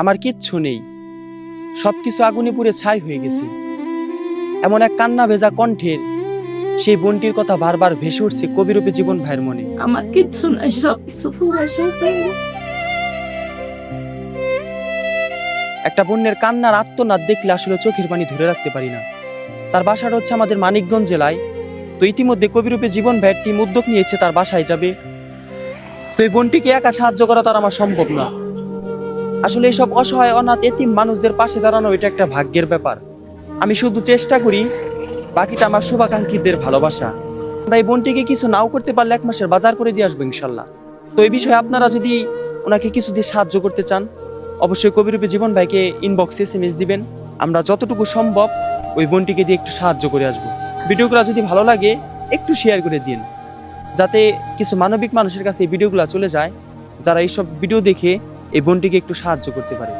আমার কিচ্ছু নেই, সবকিছু আগুনে পুড়ে ছাই হয়ে গেছে। এমন এক কান্না ভেজা কণ্ঠের সেই বোনটির কথা বারবার ভেসে উঠছে কবিরূপে জীবন ভাইয়ের মনে। আমার কিচ্ছু নাই, সবকিছু পুরো শেষ হয়ে গেছে। একটা বোনের কান্নার আত্মনাদ দেখলে আসলে চোখের পানি ধরে রাখতে পারি না। তার বাসাটা হচ্ছে আমাদের মানিকগঞ্জ জেলায়। তো ইতিমধ্যে কবিরূপে জীবন ভাইয়ের টিম উদ্যোগ নিয়েছে তার বাসায় যাবে। তো এই বোনটিকে একা সাহায্য করা তার আমার সম্ভব না। আসলে এইসব অসহায় অনাথ এতিম মানুষদের পাশে দাঁড়ানো এটা একটা ভাগ্যের ব্যাপার। আমি শুধু চেষ্টা করি, বাকিটা আমার শুভাকাঙ্ক্ষীদের ভালোবাসা। আমরা এই বোনটিকে কিছু নাও করতে পারলে 1 মাসের বাজার করে দিয়ে আসবো ইনশাল্লাহ। তো এই বিষয়ে আপনারা যদি ওনাকে কিছু দিয়ে সাহায্য করতে চান, অবশ্যই কবিরূপে জীবন ভাইকে ইনবক্সে SMS দিবেন। আমরা যতটুকু সম্ভব ওই বোনটিকে দিয়ে একটু সাহায্য করে আসবো। ভিডিওগুলো যদি ভালো লাগে একটু শেয়ার করে দিন, যাতে কিছু মানবিক মানুষের কাছে এই ভিডিওগুলো চলে যায়, যারা এইসব ভিডিও দেখে এই বোনটিকে একটু সাহায্য করতে পারে।